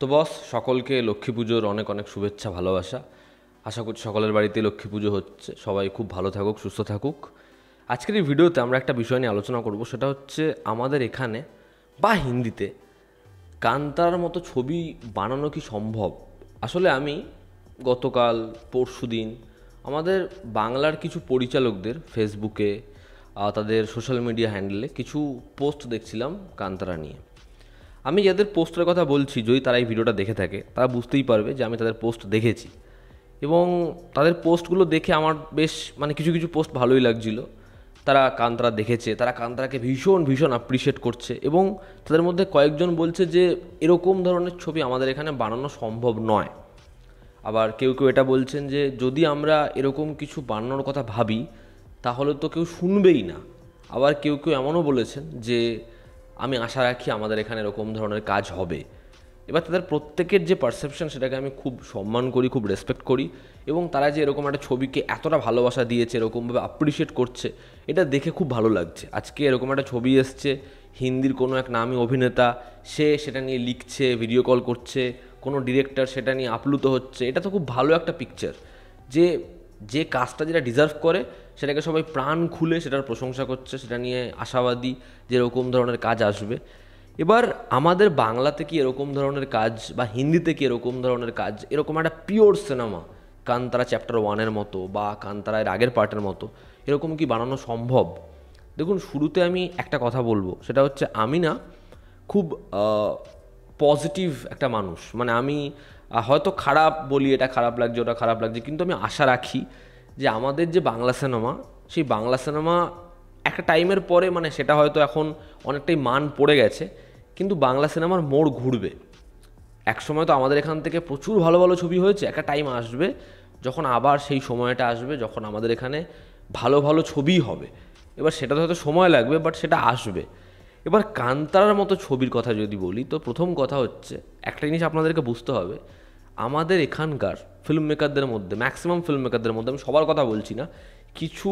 তো বস, সকলকে লক্ষ্মী পুজোর অনেক অনেক শুভেচ্ছা, ভালোবাসা। আশা করছি সকলের বাড়িতে লক্ষ্মী পুজো হচ্ছে, সবাই খুব ভালো থাকুক, সুস্থ থাকুক। আজকের এই ভিডিওতে আমরা একটা বিষয় নিয়ে আলোচনা করব, সেটা হচ্ছে আমাদের এখানে বা হিন্দিতে কান্তার মতো ছবি বানানো কি সম্ভব। আসলে আমি গতকাল পরশুদিন আমাদের বাংলার কিছু পরিচালকদের ফেসবুকে তাদের সোশ্যাল মিডিয়া হ্যান্ডেলে কিছু পোস্ট দেখছিলাম কান্তারা নিয়ে। আমি যাদের পোস্টের কথা বলছি, যদি তারা এই ভিডিওটা দেখে থাকে তারা বুঝতেই পারবে যে আমি তাদের পোস্ট দেখেছি, এবং তাদের পোস্টগুলো দেখে আমার বেশ কিছু কিছু পোস্ট ভালোই লাগছিল। তারা কান্তারা দেখেছে, তারা কান্তারাকে ভীষণ ভীষণ অ্যাপ্রিসিয়েট করছে, এবং তাদের মধ্যে কয়েকজন বলছে যে এরকম ধরনের ছবি আমাদের এখানে বানানো সম্ভব নয়। আবার কেউ কেউ এটা বলছেন যে যদি আমরা এরকম কিছু বানানোর কথা ভাবি তাহলে তো কেউ শুনবেই না। আবার কেউ কেউ এমনও বলেছেন যে আমি আশা রাখি আমাদের এখানে এরকম ধরনের কাজ হবে। এবার তাদের প্রত্যেকের যে পারসেপশন সেটাকে আমি খুব সম্মান করি, খুব রেসপেক্ট করি, এবং তারা যে এরকম একটা ছবিকে এতটা ভালোবাসা দিয়েছে, এরকমভাবে অ্যাপ্রিসিয়েট করছে, এটা দেখে খুব ভালো লাগছে। আজকে এরকম একটা ছবি এসছে, হিন্দির কোনো এক নামী অভিনেতা সে সেটা নিয়ে লিখছে, ভিডিও কল করছে, কোনো ডিরেক্টর সেটা নিয়ে আপ্লুত হচ্ছে। এটা তো খুব ভালো একটা পিকচার, যে যে কাজটা যেটা ডিজার্ভ করে সেটাকে সবাই প্রাণ খুলে সেটার প্রশংসা করছে, সেটা নিয়ে আশাবাদী যে এরকম ধরনের কাজ আসবে। এবার আমাদের বাংলাতে কি এরকম ধরনের কাজ, বা হিন্দিতে কি এরকম ধরনের কাজ, এরকম একটা পিওর সিনেমা কান্তারা চ্যাপ্টার 1-এর মতো বা কান্তারা এর আগের পার্টের মতো এরকম কি বানানো সম্ভব? দেখুন, শুরুতে আমি একটা কথা বলবো, সেটা হচ্ছে আমি না খুব পজিটিভ একটা মানুষ। আমি হয়তো খারাপ বলি, এটা খারাপ লাগছে, ওটা খারাপ লাগছে, কিন্তু আমি আশা রাখি যে আমাদের যে বাংলা সিনেমা, সেই বাংলা সিনেমা একটা টাইমের পরে সেটা হয়তো এখন অনেকটাই মান পড়ে গেছে, কিন্তু বাংলা সিনেমার মোড় ঘুরবে। একসময় তো আমাদের এখান থেকে প্রচুর ভালো ভালো ছবি হয়েছে, একটা টাইম আসবে যখন আবার সেই সময়টা আসবে যখন আমাদের এখানে ভালো ভালো ছবিই হবে। এবার সেটা তো হয়তো সময় লাগবে, বাট সেটা আসবে। এবার কান্তারার মতো ছবির কথা যদি বলি, তো প্রথম কথা হচ্ছে একটা জিনিস আপনাদেরকে বুঝতে হবে, আমাদের এখানকার ফিল্ম মেকারদের মধ্যে, ম্যাক্সিমাম ফিল্ম মেকারদের মধ্যে, আমি সবার কথা বলছি না, কিছু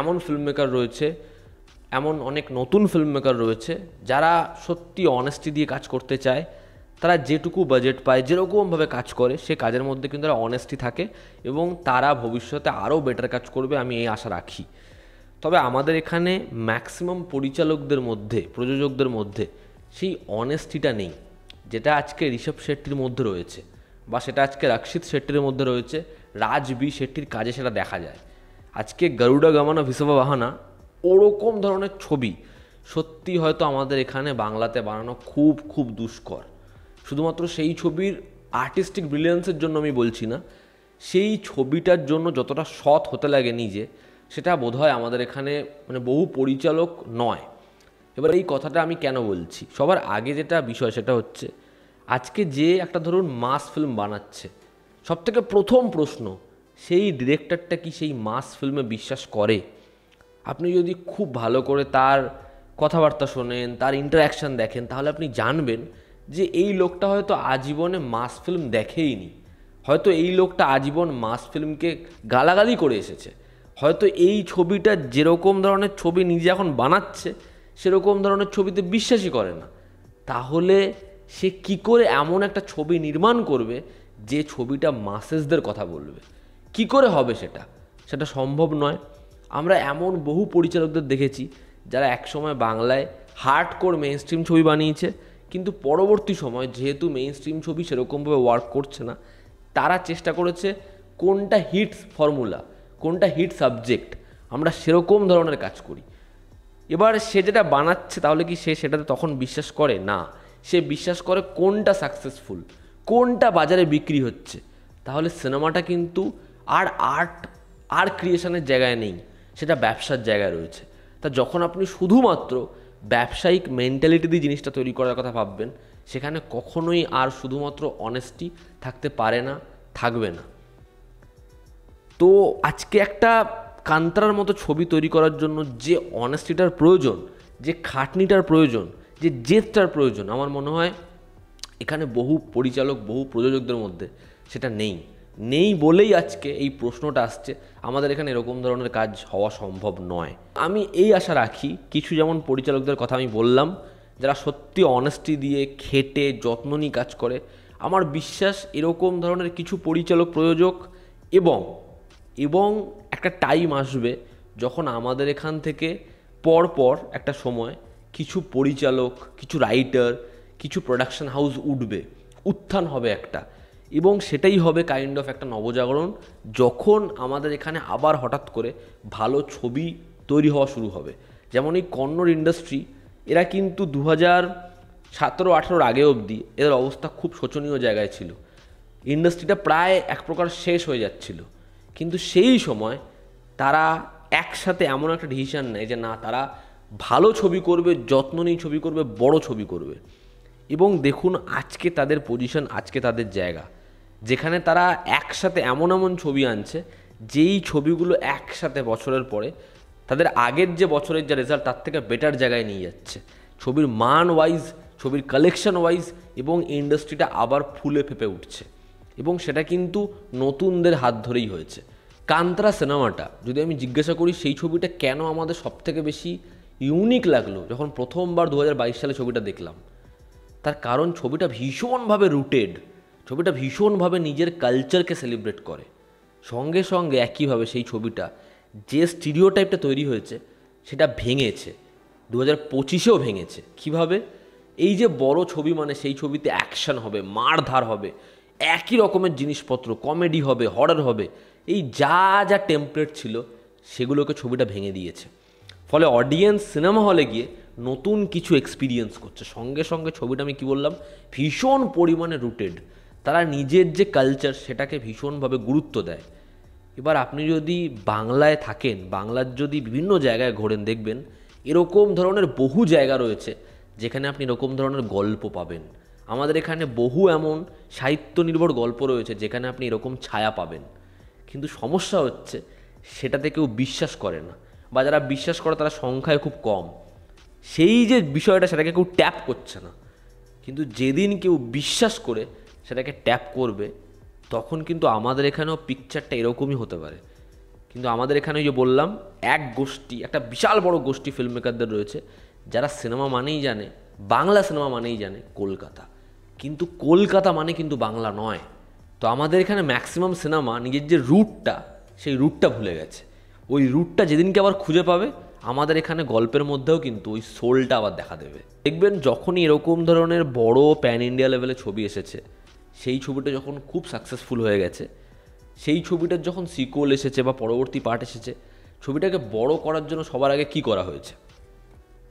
এমন ফিল্ম মেকার রয়েছে, এমন অনেক নতুন ফিল্ম মেকার রয়েছে যারা সত্যি অনেস্টি দিয়ে কাজ করতে চায়। তারা যেটুকু বাজেট পায়, যেরকমভাবে কাজ করে, সে কাজের মধ্যে কিন্তু তারা অনেস্টি থাকে, এবং তারা ভবিষ্যতে আরও বেটার কাজ করবে, আমি এই আশা রাখি। তবে আমাদের এখানে ম্যাক্সিমাম পরিচালকদের মধ্যে, প্রযোজকদের মধ্যে সেই অনেস্টিটা নেই, যেটা আজকে ঋষভ শেট্টির মধ্যে রয়েছে, বা সেটা আজকে রক্ষিত শেট্টির মধ্যে রয়েছে, রাজ বি শেট্টির কাজে সেটা দেখা যায়। আজকে গরুডা গামানা ভিসবা বাহানা ওরকম ধরনের ছবি সত্যি হয়তো আমাদের এখানে বাংলাতে বানানো খুব খুব দুষ্কর। শুধুমাত্র সেই ছবির আর্টিস্টিক ব্রিলিয়েন্সের জন্য আমি বলছি না, সেই ছবিটার জন্য যতটা সৎ হতে লাগে নিজে, সেটা বোধহয় আমাদের এখানে বহু পরিচালক নয়। এবার এই কথাটা আমি কেন বলছি, সবার আগে যেটা বিষয় সেটা হচ্ছে আজকে যে একটা ধরুন মাস ফিল্ম বানাচ্ছে, সবথেকে প্রথম প্রশ্ন, সেই ডিরেক্টরটা কি সেই মাস ফিল্মে বিশ্বাস করে? আপনি যদি খুব ভালো করে তার কথাবার্তা শোনেন, তার ইন্টারাকশান দেখেন, তাহলে আপনি জানবেন যে এই লোকটা হয়তো আজীবনে মাস ফিল্ম দেখেইনি। হয়তো এই লোকটা আজীবন মাস ফিল্মকে গালাগালি করে এসেছে। হয়তো এই ছবিটা যেরকম ধরনের ছবি নিজে এখন বানাচ্ছে সেরকম ধরনের ছবিতে বিশ্বাসই করে না। তাহলে সে কি করে এমন একটা ছবি নির্মাণ করবে যে ছবিটা মাসেসদের কথা বলবে? কি করে হবে সেটা? সেটা সম্ভব নয়। আমরা এমন বহু পরিচালকদের দেখেছি যারা একসময় বাংলায় হার্ডকোর মেইন স্ট্রিম ছবি বানিয়েছে, কিন্তু পরবর্তী সময় যেহেতু মেইন স্ট্রিম ছবি সেরকমভাবে ওয়ার্ক করছে না, তারা চেষ্টা করেছে কোনটা হিট ফর্মুলা, কোনটা হিট সাবজেক্ট, আমরা সেরকম ধরনের কাজ করি। এবার সে যেটা বানাচ্ছে, তাহলে কি সে সেটাতে তখন বিশ্বাস করে? না, সে বিশ্বাস করে কোনটা সাকসেসফুল, কোনটা বাজারে বিক্রি হচ্ছে। তাহলে সিনেমাটা কিন্তু আর আর্ট আর ক্রিয়েশনের জায়গায় নেই, সেটা ব্যবসার জায়গায় রয়েছে। তা যখন আপনি শুধুমাত্র ব্যবসায়িক মেন্টালিটি দিয়ে জিনিসটা তৈরি করার কথা ভাববেন, সেখানে কখনোই আর শুধুমাত্র অনেস্টি থাকতে পারে না, থাকবে না। তো আজকে একটা কান্তারার মতো ছবি তৈরি করার জন্য যে অনেস্টিটার প্রয়োজন, যে খাটনিটার প্রয়োজন, যে জেদটার প্রয়োজন, আমার মনে হয় এখানে বহু পরিচালক, বহু প্রযোজকদের মধ্যে সেটা নেই। নেই বলেই আজকে এই প্রশ্নটা আসছে আমাদের এখানে এরকম ধরনের কাজ হওয়া সম্ভব নয়। আমি এই আশা রাখি, কিছু যেমন পরিচালকদের কথা আমি বললাম, যারা সত্যি অনেস্টি দিয়ে খেটে যত্ন নিয়ে কাজ করে, আমার বিশ্বাস এরকম ধরনের কিছু পরিচালক প্রযোজক এবং এবং একটা টাইম আসবে যখন আমাদের এখান থেকে পর একটা সময় কিছু পরিচালক, কিছু রাইটার, কিছু প্রোডাকশন হাউস উঠবে, উত্থান হবে একটা, এবং সেটাই হবে কাইন্ড অফ একটা নবজাগরণ, যখন আমাদের এখানে আবার হঠাৎ করে ভালো ছবি তৈরি হওয়া শুরু হবে। যেমন এই কন্নড় ইন্ডাস্ট্রি, এরা কিন্তু 2017-18 আগে অবধি এদের অবস্থা খুব শোচনীয় জায়গায় ছিল। ইন্ডাস্ট্রিটা প্রায় এক প্রকার শেষ হয়ে যাচ্ছিল, কিন্তু সেই সময় তারা একসাথে এমন একটা ডিসিশান নেয় যে না, তারা ভালো ছবি করবে, যত্ন নিয়ে ছবি করবে, বড় ছবি করবে। এবং দেখুন আজকে তাদের পজিশন, আজকে তাদের জায়গা, যেখানে তারা একসাথে এমন এমন ছবি আনছে যেই ছবিগুলো একসাথে বছরের পরে তাদের আগের যে বছরের যে রেজাল্ট তার থেকে বেটার জায়গায় নিয়ে যাচ্ছে, ছবির মান ওয়াইজ, ছবির কালেকশন ওয়াইজ, এবং ইন্ডাস্ট্রিটা আবার ফুলে ফেঁপে উঠছে। এবং সেটা কিন্তু নতুনদের হাত ধরেই হয়েছে। কান্তারা সিনেমাটা যদি আমি জিজ্ঞাসা করি সেই ছবিটা কেন আমাদের সবথেকে বেশি ইউনিক লাগলো যখন প্রথমবার 2022 সালে ছবিটা দেখলাম, তার কারণ ছবিটা ভীষণভাবে রুটেড, ছবিটা ভীষণভাবে নিজের কালচারকে সেলিব্রেট করে। সঙ্গে সঙ্গে একইভাবে সেই ছবিটা যে স্টিরিওটাইপটা তৈরি হয়েছে সেটা ভেঙেছে, 2025-এও ভেঙেছে। কীভাবে? এই যে বড় ছবি মানে সেই ছবিতে অ্যাকশন হবে, মারধার হবে, একই রকমের জিনিসপত্র, কমেডি হবে, হরর হবে, এই যা যা টেমপ্লেট ছিল সেগুলোকে ছবিটা ভেঙে দিয়েছে। ফলে অডিয়েন্স সিনেমা হলে গিয়ে নতুন কিছু এক্সপিরিয়েন্স করছে। সঙ্গে সঙ্গে ছবিটা আমি কি বললাম, ভীষণ পরিমাণে রুটেড, তারা নিজের যে কালচার সেটাকে ভীষণভাবে গুরুত্ব দেয়। এবার আপনি যদি বাংলায় থাকেন, বাংলার যদি বিভিন্ন জায়গায় ঘোরেন, দেখবেন এরকম ধরনের বহু জায়গা রয়েছে যেখানে আপনি এরকম ধরনের গল্প পাবেন। আমাদের এখানে বহু এমন সাহিত্য নির্ভর গল্প রয়েছে যেখানে আপনি এরকম ছায়া পাবেন। কিন্তু সমস্যা হচ্ছে সেটাতে কেউ বিশ্বাস করে না, বা যারা বিশ্বাস করে তারা সংখ্যায় খুব কম। সেই যে বিষয়টা সেটাকে কেউ ট্যাপ করছে না। কিন্তু যেদিন কেউ বিশ্বাস করে সেটাকে ট্যাপ করবে তখন কিন্তু আমাদের এখানেও পিকচারটা এরকমই হতে পারে। কিন্তু আমাদের এখানে যে বললাম, এক গোষ্ঠী, একটা বিশাল বড় গোষ্ঠী ফিল্ম মেকারদের রয়েছে যারা সিনেমা মানেই জানে, বাংলা সিনেমা মানেই জানে কলকাতা, কিন্তু কলকাতা মানে কিন্তু বাংলা নয়। তো আমাদের এখানে ম্যাক্সিমাম সিনেমা নিজের যে রুটটা, সেই রুটটা ভুলে গেছে। ওই রুটটা যেদিনকে আবার খুঁজে পাবে আমাদের এখানে গল্পের মধ্যেও কিন্তু ওই সোলটা আবার দেখা দেবে। দেখবেন যখনই এরকম ধরনের বড় প্যান ইন্ডিয়া লেভেলে ছবি এসেছে, সেই ছবিটা যখন খুব সাকসেসফুল হয়ে গেছে, সেই ছবিটার যখন সিকুয়েল এসেছে বা পরবর্তী পার্ট এসেছে, ছবিটাকে বড় করার জন্য সবার আগে কি করা হয়েছে,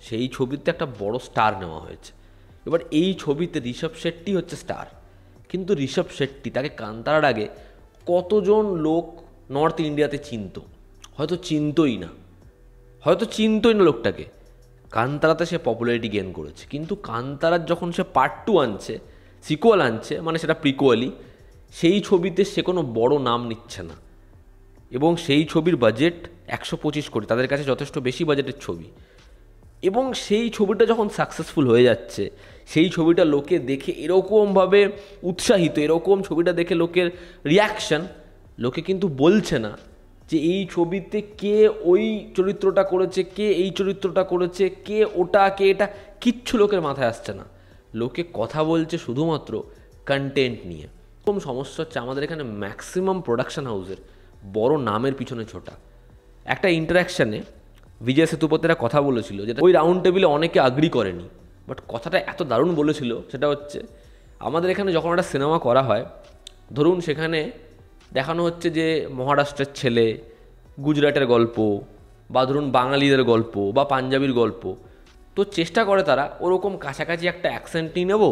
সেই ছবিতে একটা বড় স্টার নেওয়া হয়েছে। এবার এই ছবিতে ঋষভ শেট্টি হচ্ছে স্টার, কিন্তু ঋষভ শেট্টি তাকে কান্তারার আগে কতজন লোক নর্থ ইন্ডিয়াতে চিনতো? হয়তো চিনতই না লোকটাকে। কান্তারাতে সে পপুলারিটি গেইন করেছে, কিন্তু কান্তারার যখন সে পার্ট 2 আনছে, সিকুয়েল আনছে, মানে সেটা প্রিকুয়েলই, সেই ছবিতে সে কোনো বড় নাম নিচ্ছে না। এবং সেই ছবির বাজেট 125 কোটি, তাদের কাছে যথেষ্ট বেশি বাজেটের ছবি। এবং সেই ছবিটা যখন সাকসেসফুল হয়ে যাচ্ছে, সেই ছবিটা লোকে দেখে এরকমভাবে উৎসাহিত, এরকম ছবিটা দেখে লোকের রিয়াকশান, লোকে কিন্তু বলছে না যে এই ছবিতে কে ওই চরিত্রটা করেছে, কে এই চরিত্রটা করেছে, কে ওটা, কে এটা, কিচ্ছু লোকের মাথায় আসছে না। লোকে কথা বলছে শুধুমাত্র কন্টেন্ট নিয়ে। এরকম সমস্যা হচ্ছে আমাদের এখানে ম্যাক্সিমাম প্রোডাকশন হাউসের বড় নামের পিছনে ছোটা। একটা ইন্টারাকশানে বিজয় সেতুপতিরা কথা বলেছিল, যেটা ওই রাউন্ড টেবিলে অনেকে আগ্রি করেনি, বাট কথাটা এত দারুণ বলেছিল। সেটা হচ্ছে, আমাদের এখানে যখন একটা সিনেমা করা হয়, ধরুন সেখানে দেখানো হচ্ছে যে মহারাষ্ট্রের ছেলে, গুজরাটের গল্প, বা ধরুন বাঙালিদের গল্প বা পাঞ্জাবির গল্প, তো চেষ্টা করে তারা ওরকম কাছাকাছি একটা অ্যাকসেন্ট নিয়ে নেবো,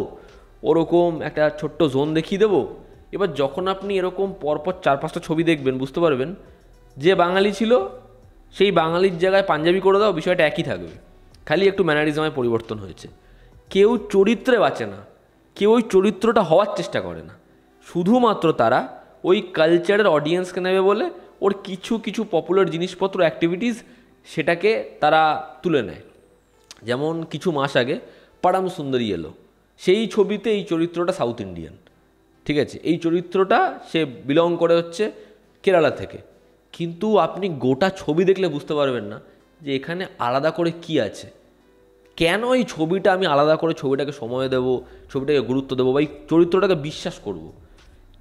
ওরকম একটা ছোট্ট জোন দেখিয়ে দেবো। এবার যখন আপনি এরকম পরপর 4-5টা ছবি দেখবেন, বুঝতে পারবেন যে বাঙালি ছিল সেই বাঙালির জায়গায় পাঞ্জাবি করে দাও, বিষয়টা একই থাকবে, খালি একটু ম্যানারিজমে পরিবর্তন হয়েছে। কেউ চরিত্রে বাঁচে না, কেউ ওই চরিত্রটা হওয়ার চেষ্টা করে না, শুধুমাত্র তারা ওই কালচারের অডিয়েন্সকে নেবে বলে ওর কিছু কিছু পপুলার জিনিসপত্র, অ্যাক্টিভিটিস, সেটাকে তারা তুলে নেয়। যেমন কিছু মাস আগে পারাম সুন্দরী এলো, সেই ছবিতে এই চরিত্রটা সাউথ ইন্ডিয়ান, ঠিক আছে, এই চরিত্রটা সে বিলং করে হচ্ছে কেরালা থেকে, কিন্তু আপনি গোটা ছবি দেখলে বুঝতে পারবেন না যে এখানে আলাদা করে কি আছে। কেন এই ছবিটা আমি আলাদা করে ছবিটাকে সময় দেবো, ছবিটাকে গুরুত্ব দেবো বা এই চরিত্রটাকে বিশ্বাস করব?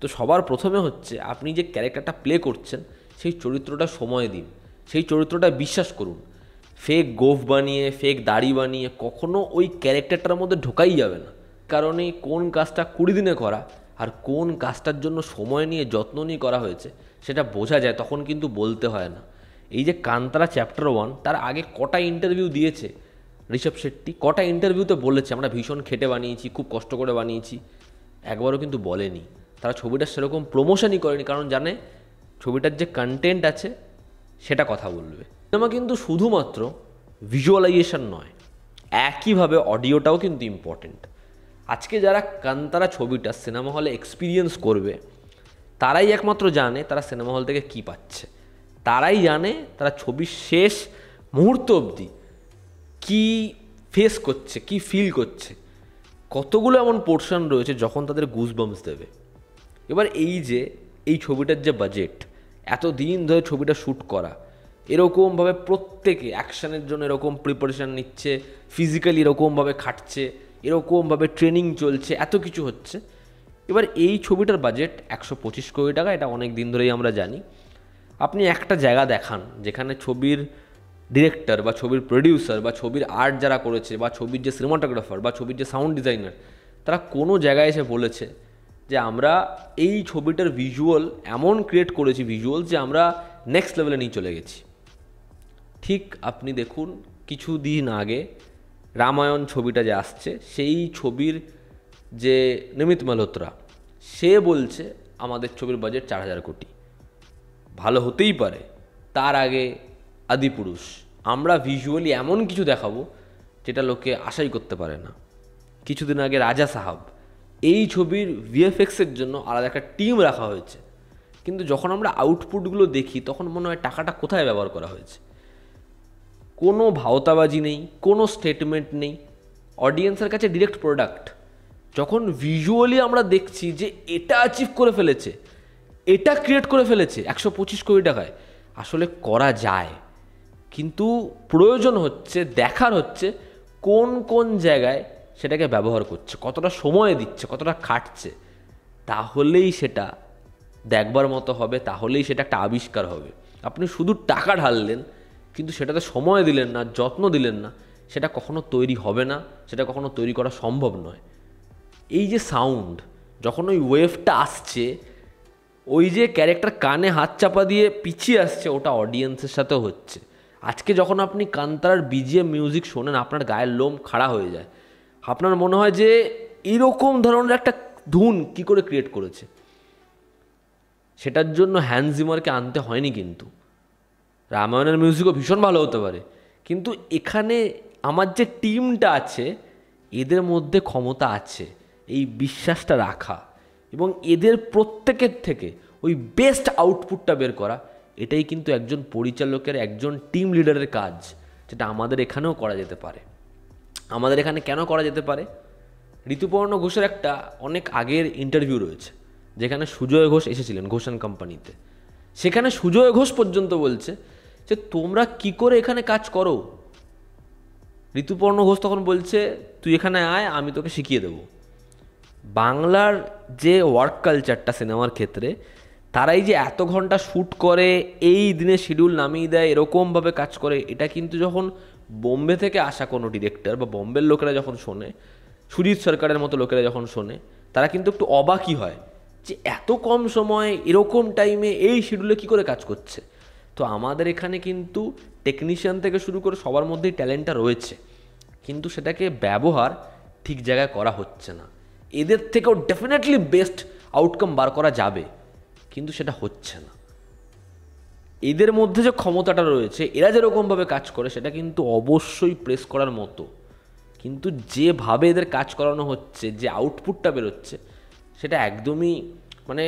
তো সবার প্রথমে হচ্ছে আপনি যে ক্যারেক্টারটা প্লে করছেন সেই চরিত্রটা সময় দিন, সেই চরিত্রটা বিশ্বাস করুন। ফেক গোফ বানিয়ে, ফেক দাড়ি বানিয়ে কখনো ওই ক্যারেক্টারটার মধ্যে ঢোকাই যাবে না। কারণে কোন কাজটা 20 দিনে করা আর কোন কাজটার জন্য সময় নিয়ে যত্ন নিয়ে করা হয়েছে সেটা বোঝা যায়, তখন কিন্তু বলতে হয় না। এই যে কান্তারা চ্যাপ্টার 1, তার আগে কটা ইন্টারভিউ দিয়েছে ঋষভ শেট্টি, কটা ইন্টারভিউতে বলেছে আমরা ভীষণ খেটে বানিয়েছি, খুব কষ্ট করে বানিয়েছি। একবারও কিন্তু বলেনি। তারা ছবিটার সেরকম প্রমোশনই করেনি, কারণ জানে ছবিটার যে কন্টেন্ট আছে সেটা কথা বলবে। সিনেমা কিন্তু শুধুমাত্র ভিজুয়ালাইজেশন নয়, একইভাবে অডিওটাও কিন্তু ইম্পর্টেন্ট। আজকে যারা কান্তারা ছবিটা সিনেমা হলে এক্সপিরিয়েন্স করবে তারাই একমাত্র জানে তারা সিনেমা হল থেকে কী পাচ্ছে। তারাই জানে তারা ছবির শেষ মুহূর্ত অবধি কী ফেস করছে, কী ফিল করছে। কতগুলো এমন পোর্শন রয়েছে যখন তাদের গুজবাম্পস দেবে। এবার এই ছবিটার যে বাজেট, এত দিন ধরে ছবিটা শ্যুট করা, এরকমভাবে প্রত্যেকে অ্যাকশানের জন্য এরকম প্রিপারেশান নিচ্ছে, ফিজিক্যালি এরকমভাবে খাটছে, এরকমভাবে ট্রেনিং চলছে, এত কিছু হচ্ছে। এবার এই ছবিটার বাজেট 125 কোটি টাকা, এটা অনেক দিন ধরেই আমরা জানি। আপনি একটা জায়গা দেখান যেখানে ছবির ডিরেক্টর বা ছবির প্রডিউসার বা ছবির আর্ট যারা করেছে বা ছবির যে সিনেমাটোগ্রাফার বা ছবির যে সাউন্ড ডিজাইনার, তারা কোনো জায়গায় এসে বলেছে যে আমরা এই ছবিটার ভিজুয়াল এমন ক্রিয়েট করেছি, ভিজুয়াল যে আমরা নেক্সট লেভেলে নিয়ে চলে গেছি। ঠিক আপনি দেখুন কিছুদিন আগে রামায়ণ ছবিটা যে আসছে, সেই ছবির যে নিমিত মালহোত্রা, সে বলছে আমাদের ছবির বাজেট 4000 কোটি। ভালো হতেই পারে। তার আগে আদিপুরুষ, আমরা ভিজুয়ালি এমন কিছু দেখাবো যেটা লোকে আশাই করতে পারে না। কিছুদিন আগে রাজা সাহাব, এই ছবির ভিএফএক্সের জন্য আলাদা একটা টিম রাখা হয়েছে, কিন্তু যখন আমরা আউটপুটগুলো দেখি তখন মনে হয় টাকাটা কোথায় ব্যবহার করা হয়েছে। কোনো ভাওতাবাজি নেই, কোনো স্টেটমেন্ট নেই, অডিয়েন্সের কাছে ডিরেক্ট প্রোডাক্ট। যখন ভিজুয়ালি আমরা দেখছি যে এটা অ্যাচিভ করে ফেলেছে, এটা ক্রিয়েট করে ফেলেছে 125 কোটি টাকায়, আসলে করা যায়, কিন্তু প্রয়োজন হচ্ছে, দেখার হচ্ছে কোন কোন জায়গায় সেটাকে ব্যবহার করছে, কতটা সময় দিচ্ছে, কতটা খাটছে। তাহলেই সেটা দেখবার মতো হবে, তাহলেই সেটা একটা আবিষ্কার হবে। আপনি শুধু টাকা ঢাললেন কিন্তু সেটাতে সময় দিলেন না, যত্ন দিলেন না, সেটা কখনো তৈরি হবে না, সেটা কখনো তৈরি করা সম্ভব নয়। এই যে সাউন্ড, যখন ওই ওয়েভটা আসছে, ওই যে ক্যারেক্টার কানে হাত চাপা দিয়ে পিছিয়ে আসছে, ওটা অডিয়েন্সের সাথেও হচ্ছে। আজকে যখন আপনি কান্তারার বিজিএম মিউজিক শোনেন, আপনার গায়ের লোম খাড়া হয়ে যায়। আপনার মনে হয় যে এরকম ধরনের একটা ধুন কী করে ক্রিয়েট করেছে। সেটার জন্য হ্যান্স জিমারকে আনতে হয়নি, কিন্তু রামায়ণের মিউজিকও ভীষণ ভালো হতে পারে, কিন্তু এখানে আমার যে টিমটা আছে এদের মধ্যে ক্ষমতা আছে এই বিশ্বাসটা রাখা এবং এদের প্রত্যেকের থেকে ওই বেস্ট আউটপুটটা বের করা। এটাই কিন্তু একজন পরিচালকের, একজন টিম লিডারের কাজ, যেটা আমাদের এখানেও করা যেতে পারে। আমাদের এখানে কেন করা যেতে পারে? ঋতুপর্ণ ঘোষের একটা অনেক আগের ইন্টারভিউ রয়েছে যেখানে সুজয় ঘোষ এসেছিলেন ঘোষ অ্যান্ড কোম্পানিতে। সেখানে সুজয় ঘোষ পর্যন্ত বলছে যে তোমরা কি করে এখানে কাজ করো। ঋতুপর্ণ ঘোষ তখন বলছে তুই এখানে আয়, আমি তোকে শিখিয়ে দেবো। বাংলার যে ওয়ার্ক কালচারটা সিনেমার ক্ষেত্রে, তারাই যে এত ঘন্টা শ্যুট করে, এই দিনে শিডিউল নামিয়ে দেয়, এরকমভাবে কাজ করে, এটা কিন্তু যখন বোম্বে থেকে আসা কোনো ডিরেক্টর বা বোম্বের লোকেরা যখন শোনে, সুজিত সরকারের মতো লোকেরা যখন শোনে, তারা কিন্তু একটু অবাকই হয় যে এত কম সময় এরকম টাইমে এই শিডিউলে কী করে কাজ করছে। তো আমাদের এখানে কিন্তু টেকনিশিয়ান থেকে শুরু করে সবার মধ্যেই ট্যালেন্টটা রয়েছে, কিন্তু সেটাকে ব্যবহার ঠিক জায়গায় করা হচ্ছে না। এদের থেকেও ডেফিনেটলি বেস্ট আউটকাম বার করা যাবে, কিন্তু সেটা হচ্ছে না। এদের মধ্যে যে ক্ষমতাটা রয়েছে, এরা যেরকমভাবে কাজ করে, সেটা কিন্তু অবশ্যই প্রেস করার মতো, কিন্তু যেভাবে এদের কাজ করানো হচ্ছে, যে আউটপুটটা বেরোচ্ছে, সেটা একদমই মানে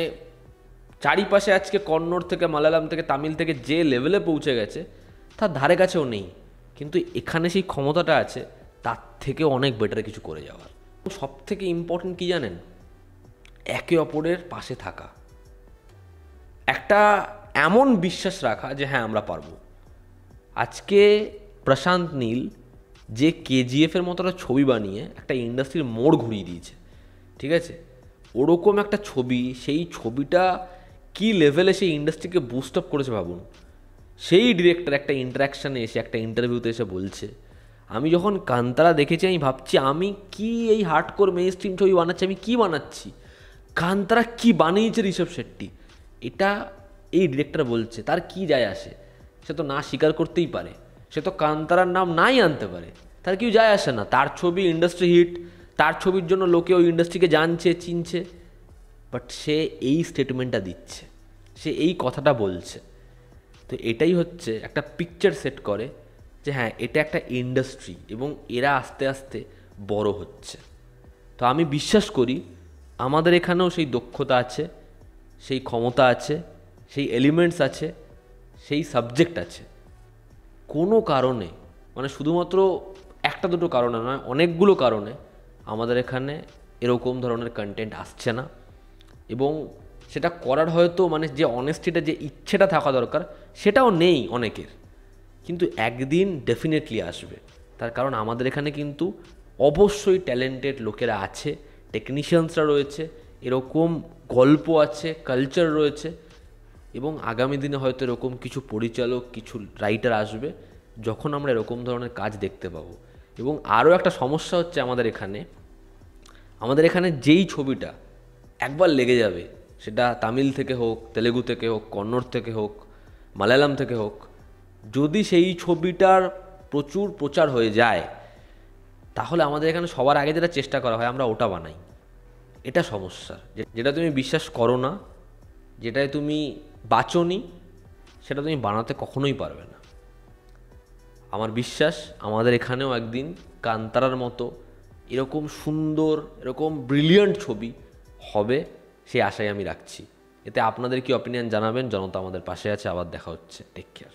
চারিপাশে আজকে কন্নড় থেকে, মালায়ালাম থেকে, তামিল থেকে যে লেভেলে পৌঁছে গেছে তার ধারে কাছেও নেই, কিন্তু এখানে সেই ক্ষমতাটা আছে তার থেকে অনেক বেটার কিছু করে যাওয়ার। সব থেকে ইম্পর্টেন্ট কী জানেন? একে অপরের পাশে থাকা, একটা এমন বিশ্বাস রাখা যে হ্যাঁ আমরা পারবো। আজকে প্রশান্ত নীল যে কেজিএফের মতো একটা ছবি বানিয়ে একটা ইন্ডাস্ট্রির মোড় ঘুরিয়ে দিয়েছে, ঠিক আছে? ওরকম একটা ছবি, সেই ছবিটা কী লেভেলে সেই ইন্ডাস্ট্রিকে বুস্ট আপ করেছে ভাবুন। সেই ডিরেক্টর একটা ইন্টারাকশানে এসে, একটা ইন্টারভিউতে এসে বলছে, আমি যখন কান্তারা দেখেছি আমি ভাবছি আমি কি এই হার্ডকোর মেইন স্ট্রিম ছবি বানাচ্ছি, আমি কি বানাচ্ছি, কান্তারা কি বানিয়েছে ঋষভ শেট্টি, এটা এই ডিরেক্টর বলছে। তার কি যায় আসে? সে তো না স্বীকার করতেই পারে, সে তো কান্তারার নাম নাই আনতে পারে, তার কেউ যায় আসে না। তার ছবি ইন্ডাস্ট্রি হিট, তার ছবির জন্য লোকে ওই ইন্ডাস্ট্রিকে জানছে, চিনছে, বাট সে এই স্টেটমেন্টটা দিচ্ছে, সে এই কথাটা বলছে। তো এটাই হচ্ছে একটা পিকচার সেট করে যে হ্যাঁ, এটা একটা ইন্ডাস্ট্রি এবং এরা আস্তে আস্তে বড় হচ্ছে। তো আমি বিশ্বাস করি আমাদের এখানেও সেই দক্ষতা আছে, সেই ক্ষমতা আছে, সেই এলিমেন্টস আছে, সেই সাবজেক্ট আছে। কোনো কারণে, মানে শুধুমাত্র একটা দুটো কারণে নয়, অনেকগুলো কারণে আমাদের এখানে এরকম ধরনের কন্টেন্ট আসছে না। এবং সেটা করার হয়তো মানে যে অনেস্টিটা, যে ইচ্ছেটা থাকা দরকার, সেটাও নেই অনেকের। কিন্তু একদিন ডেফিনেটলি আসবে, তার কারণ আমাদের এখানে কিন্তু অবশ্যই ট্যালেন্টেড লোকেরা আছে, টেকনিশিয়ানসরা রয়েছে, এরকম গল্প আছে, কালচার রয়েছে। এবং আগামী দিনে হয়তো এরকম কিছু পরিচালক, কিছু রাইটার আসবে যখন আমরা এরকম ধরনের কাজ দেখতে পাবো। এবং আরও একটা সমস্যা হচ্ছে আমাদের এখানে যেই ছবিটা একবার লেগে যাবে, সেটা তামিল থেকে হোক, তেলেগু থেকে হোক, কন্নড় থেকে হোক, মালায়ালাম থেকে হোক, যদি সেই ছবিটার প্রচুর প্রচার হয়ে যায়, তাহলে আমাদের এখানে সবার আগে যেটা চেষ্টা করা হয় আমরা ওটা বানাই। এটা সমস্যা। যেটা তুমি বিশ্বাস করো না, যেটায় তুমি বাঁচোনি, সেটা তুমি বানাতে কখনোই পারবে না। আমার বিশ্বাস আমাদের এখানেও একদিন কান্তারার মতো এরকম সুন্দর, এরকম ব্রিলিয়ান্ট ছবি হবে, সেই আশাই আমি রাখছি। এতে আপনাদের কি অপিনিয়ন জানাবেন। জনতা আমাদের পাশে আছে। আবার দেখা হচ্ছে। Take care.